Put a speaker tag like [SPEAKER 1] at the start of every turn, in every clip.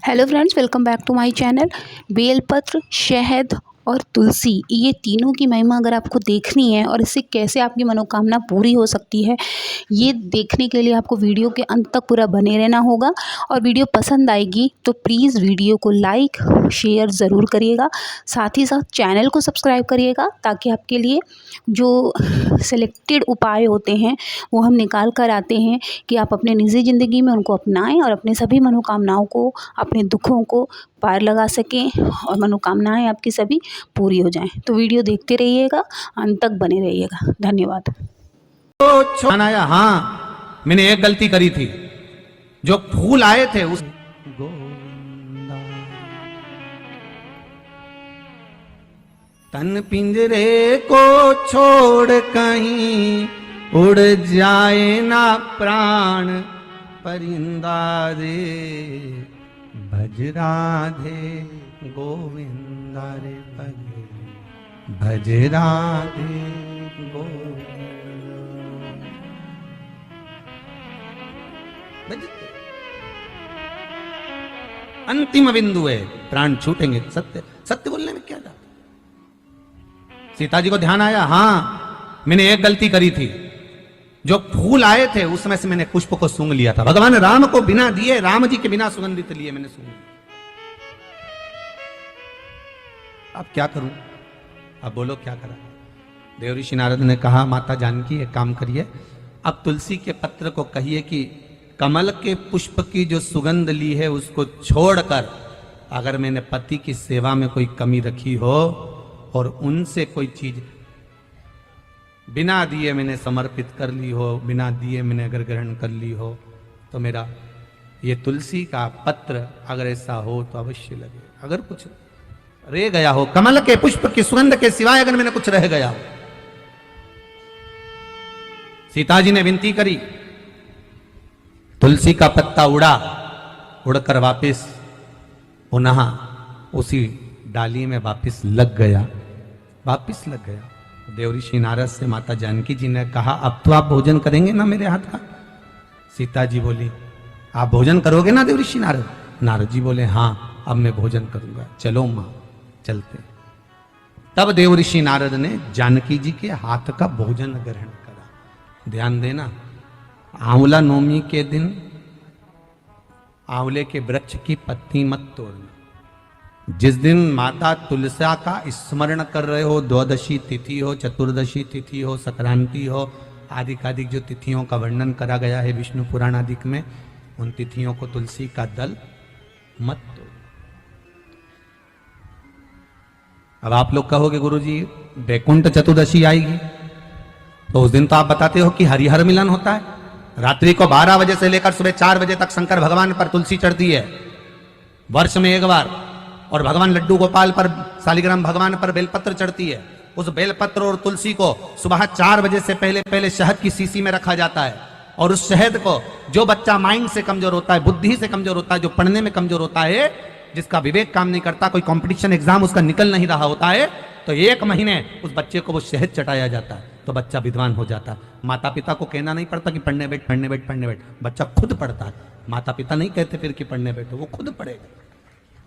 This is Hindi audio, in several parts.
[SPEAKER 1] Hello friends, welcome back to my channel. बेलपत्र, शहद और तुलसी, ये तीनों की महिमा अगर आपको देखनी है और इससे कैसे आपकी मनोकामना पूरी हो सकती है, ये देखने के लिए आपको वीडियो के अंत तक पूरा बने रहना होगा। और वीडियो पसंद आएगी तो प्लीज़ वीडियो को लाइक शेयर ज़रूर करिएगा। साथ ही साथ चैनल को सब्सक्राइब करिएगा ताकि आपके लिए जो सिलेक्टेड उपाय होते हैं वो हम निकाल कर आते हैं कि आप अपने निजी ज़िंदगी में उनको अपनाएं और अपने सभी मनोकामनाओं को, अपने दुखों को पार लगा सकें और मनोकामनाएं आपकी सभी पूरी हो जाएं। तो वीडियो देखते रहिएगा, अंत तक बने रहिएगा। धन्यवाद।
[SPEAKER 2] तो आया, हाँ मैंने एक गलती करी थी। जो फूल आए थे उस गोविंदा तन पिंजरे को छोड़ कहीं उड़ जाए ना प्राण परिंदा रे, भज राधे गोविंदा रे, भज राधे गोविंदा। अंतिम बिंदु है, प्राण छूटेंगे। सत्य सत्य बोलने में क्या जाता। सीता जी को ध्यान आया, हाँ मैंने एक गलती करी थी। जो फूल आए थे उसमें से मैंने पुष्प को सूंघ लिया था। भगवान राम को बिना दिए, राम जी के बिना सुगंधित लिए मैंने सूंघ लिया। अब क्या करूं? अब बोलो क्या करा? देव ऋषि नारद ने कहा, माता जानकी एक काम करिए, अब तुलसी के पत्र को कहिए कि कमल के पुष्प की जो सुगंध ली है उसको छोड़कर अगर मैंने पति की सेवा में कोई कमी रखी हो और उनसे कोई चीज बिना दिए मैंने समर्पित कर ली हो, बिना दिए मैंने अगर ग्रहण कर ली हो, तो मेरा ये तुलसी का पत्र अगर ऐसा हो तो अवश्य लगे। अगर कुछ रह गया हो, कमल के पुष्प की सुगंध के सिवाय अगर मैंने कुछ रह गया हो। सीता जी ने विनती करी, तुलसी का पत्ता उड़ा, उड़कर वापस पुनः उसी डाली में वापस लग गया, वापस लग गया। देव ऋषि नारद से माता जानकी जी ने कहा, अब तो आप भोजन करेंगे ना मेरे हाथ का? सीता जी बोली, आप भोजन करोगे ना देव ऋषि नारद? नारद जी बोले, हाँ अब मैं भोजन करूंगा। चलो मां, चलते। तब देव ऋषि नारद ने जानकी जी के हाथ का भोजन ग्रहण करा। ध्यान देना, आंवला नवमी के दिन आंवले के वृक्ष की पत्ती मत तोड़ना। जिस दिन माता तुलसा का स्मरण कर रहे हो, द्वादशी तिथि हो, चतुर्दशी तिथि हो, संक्रांति हो, आदि जो तिथियों का वर्णन करा गया है विष्णु पुराण आदि में, उन तिथियों को तुलसी का दल मत तोड़ो। अब आप लोग कहोगे गुरुजी वैकुंठ चतुर्दशी आएगी तो उस दिन तो आप बताते हो कि हरिहर मिलन होता है। रात्रि को 12 बजे से लेकर सुबह 4 बजे तक शंकर भगवान पर तुलसी चढ़ती है वर्ष में एक बार, और भगवान लड्डू गोपाल पर, शालिग्राम भगवान पर बेलपत्र चढ़ती है। उस बेलपत्र और तुलसी को सुबह 4 बजे से पहले पहले शहद की शीशी में रखा जाता है, और उस शहद को जो बच्चा माइंड से कमजोर होता है, बुद्धि से कमजोर होता है, जो पढ़ने में कमजोर होता है, जिसका विवेक काम नहीं करता, कोई कंपटीशन एग्जाम उसका निकल नहीं रहा होता है, तो 1 महीने उस बच्चे को वो शहद चटाया जाता है, तो बच्चा विद्वान हो जाता है। माता पिता को कहना नहीं पड़ता कि पढ़ने बैठ, पढ़ने बैठ, पढ़ने बैठ, बच्चा खुद पढ़ता है। माता पिता नहीं कहते फिर कि पढ़ने बैठो, वो खुद पढ़ेगा।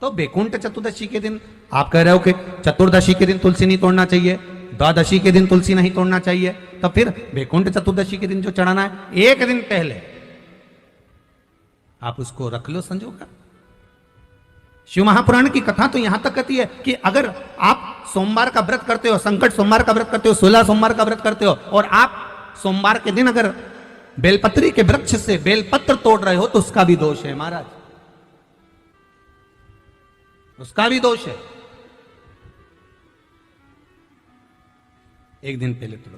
[SPEAKER 2] तो वैकुंठ चतुर्दशी के दिन आप कह रहे हो कि चतुर्दशी के दिन तुलसी नहीं तोड़ना चाहिए, द्वादशी के दिन तुलसी नहीं तोड़ना चाहिए, तो फिर वैकुंठ चतुर्दशी के दिन जो चढ़ाना है, 1 दिन पहले आप उसको रख लो संजोकर। शिव महापुराण की कथा तो यहां तक कहती है कि अगर आप सोमवार का व्रत करते हो, संकट सोमवार का व्रत करते हो, 16 सोमवार का व्रत करते हो, और आप सोमवार के दिन अगर बेलपत्री के वृक्ष से बेलपत्र तोड़ रहे हो तो उसका भी दोष है महाराज, उसका भी दोष है। 1 दिन पहले तोड़ो।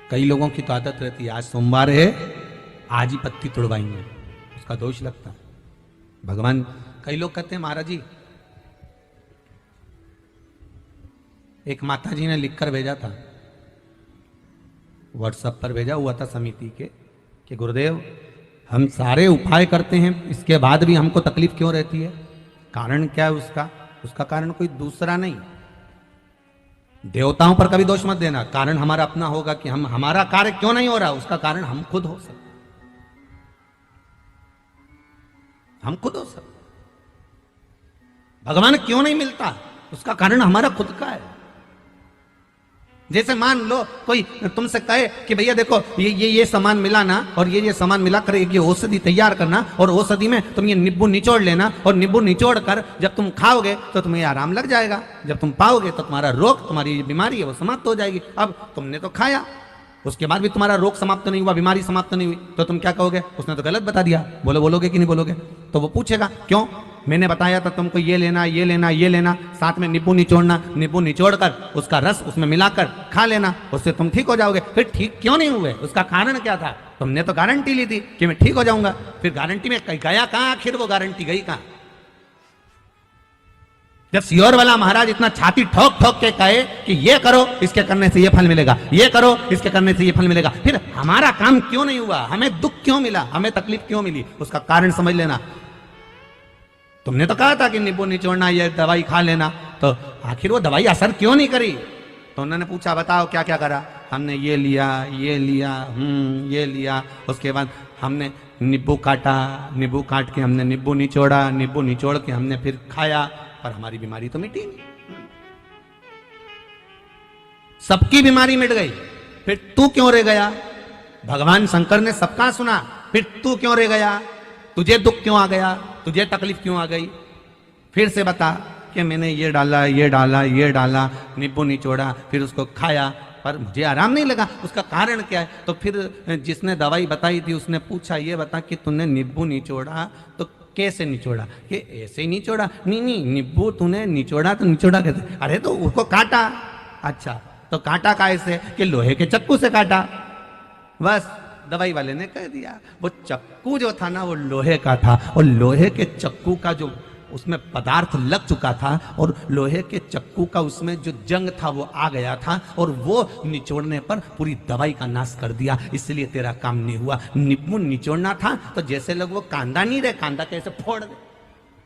[SPEAKER 2] कई लोगों की तो आदत रहती है, आज सोमवार है, आज ही पत्ती तोड़वाएंगे, उसका दोष लगता है। भगवान, कई लोग कहते हैं महाराज जी, एक माता जी ने लिखकर भेजा था, व्हाट्सएप पर भेजा हुआ था समिति के, कि गुरुदेव हम सारे उपाय करते हैं, इसके बाद भी हमको तकलीफ क्यों रहती है? कारण क्या है उसका? उसका कारण कोई दूसरा नहीं। देवताओं पर कभी दोष मत देना, कारण हमारा अपना होगा कि हमारा कार्य क्यों नहीं हो रहा, उसका कारण हम खुद हो सकते, हम खुद हो सकते। भगवान क्यों नहीं मिलता, उसका कारण हमारा खुद का है। जैसे मान लो कोई तुमसे कहे कि भैया देखो ये सामान मिला ना, और ये सामान मिला कर एक ये औषधि तैयार करना, और औषधि में तुम ये नींबू निचोड़ लेना, और नींबू निचोड़ कर जब तुम खाओगे तो तुम्हें आराम लग जाएगा, जब तुम पाओगे तो तुम्हारा रोग, तुम्हारी बीमारी है वो समाप्त हो जाएगी। अब तुमने तो खाया, उसके बाद भी तुम्हारा रोग समाप्त नहीं हुआ, बीमारी समाप्त नहीं हुई, तो तुम क्या कहोगे? उसने तो गलत बता दिया। बोलोगे कि नहीं बोलोगे? तो वो पूछेगा क्यों, मैंने बताया था तुमको ये लेना, ये लेना, ये लेना, साथ में नींबू निचोड़ना, नींबू निचोड़कर उसका रस उसमें मिलाकर खा लेना, उससे तुम ठीक हो जाओगे। फिर ठीक क्यों नहीं हुए, उसका कारण क्या था? तुमने तो गारंटी ली थी कि मैं ठीक हो जाऊंगा, फिर गारंटी में गया कहां, आखिर वो गारंटी गई कहां? जब सियोर वाला महाराज इतना छाती ठोक ठोक के कहे कि ये करो इसके करने से ये फल मिलेगा, ये करो इसके करने से ये फल मिलेगा, फिर हमारा काम क्यों नहीं हुआ, हमें दुख क्यों मिला, हमें तकलीफ क्यों मिली, उसका कारण समझ लेना। तुमने तो कहा था कि नींबू निचोड़ना, ये दवाई खा लेना, तो आखिर वो दवाई असर क्यों नहीं करी? तो उन्होंने पूछा बताओ क्या क्या करा? हमने ये लिया, ये लिया, ये लिया, उसके बाद हमने नींबू काटा, नींबू काट के हमने नींबू निचोड़ा, नींबू निचोड़ के हमने फिर खाया, पर हमारी बीमारी तो मिटी नहीं। सबकी बीमारी मिट गई, फिर तू क्यों रह गया? भगवान शंकर ने सबका सुना, फिर तू क्यों रह गया? तुझे दुख क्यों आ गया, तुझे तकलीफ क्यों आ गई? फिर से बता कि मैंने ये डाला, ये डाला, ये डाला, नींबू निचोड़ा, फिर उसको खाया, पर मुझे आराम नहीं लगा, उसका कारण क्या है? तो फिर जिसने दवाई बताई थी उसने पूछा ये बता कि तूने नींबू निचोड़ा तो कैसे निचोड़ा? कि ऐसे ही निचोड़ा। नहीं, नींबू तूने निचोड़ा तो निचोड़ा कैसे? अरे तो उसको काटा। अच्छा, तो काटा कैसे? कि लोहे के चक्कू से काटा। बस दवाई वाले ने कह दिया, वो चक्कू जो था ना वो लोहे का था, और लोहे के चक्कू का जो उसमें पदार्थ लग चुका था, और लोहे के चक्कू का उसमें जो जंग था वो आ गया था, और वो निचोड़ने पर पूरी दवाई का नाश कर दिया, इसलिए तेरा काम नहीं हुआ। नींबू निचोड़ना था तो जैसे लोग वो कांदा नहीं रहे, कांदा कैसे फोड़ दे,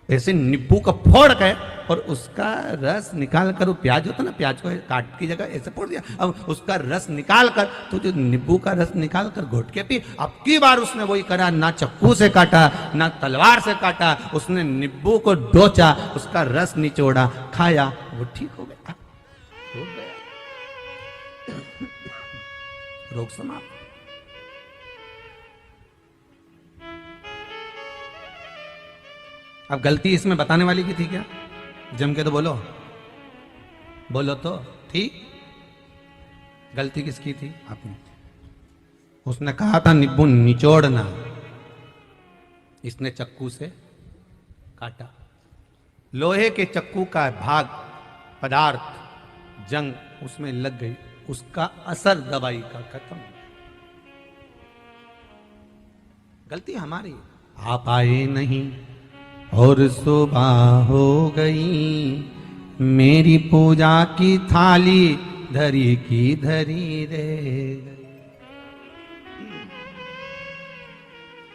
[SPEAKER 2] ऐसे नींबू को फोड़ के और उसका रस निकाल कर, वो प्याज होता ना, प्याज को काट की जगह ऐसे फोड़ दिया, अब उसका रस निकाल कर तो जो नींबू का रस निकाल कर घोट के पी। अब की बार उसने वही करा, ना चक्कू से काटा ना तलवार से काटा, उसने नींबू को डोचा, उसका रस निचोड़ा, खाया, वो ठीक हो गया, हो गया, रोग समाप्त। अब गलती इसमें बताने वाली की थी क्या? जम के तो बोलो, बोलो तो थी। गलती किसकी थी? आपने। उसने कहा था नींबू निचोड़ना, इसने चक्कू से काटा। लोहे के चक्कू का भाग पदार्थ जंग उसमें लग गई, उसका असर दवाई का खत्म। गलती हमारी। आप आए नहीं और सुबह हो गई, मेरी पूजा की थाली धरी की धरी रे गई।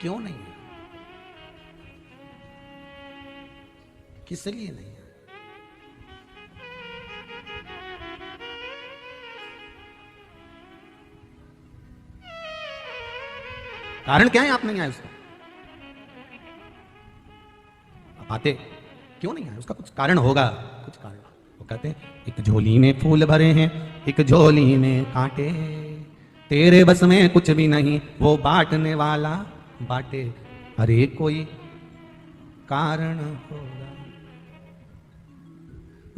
[SPEAKER 2] क्यों नहीं है? किस लिए नहीं है? कारण क्या है आप नहीं आए उसका? आते क्यों नहीं आए? उसका कुछ कारण होगा, कुछ कारण। वो कहते हैं एक झोली में फूल भरे हैं, एक झोली में कांटे, तेरे बस में कुछ भी नहीं, वो बांटने वाला बांटे। अरे कोई कारण होगा।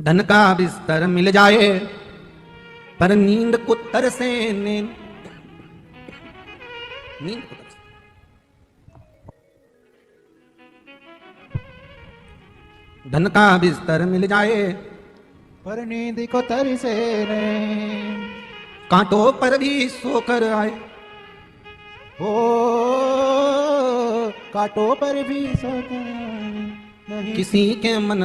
[SPEAKER 2] धन का बिस्तर मिल जाए पर नींद को तरसे, नींद को तरसे। धन का बिस्तर मिल जाए
[SPEAKER 3] पर नींद को तरसे रे,
[SPEAKER 2] कांटों पर भी सोकर आए,
[SPEAKER 3] ओ कांटों पर भी सोकर आए, नहीं
[SPEAKER 2] किसी के मन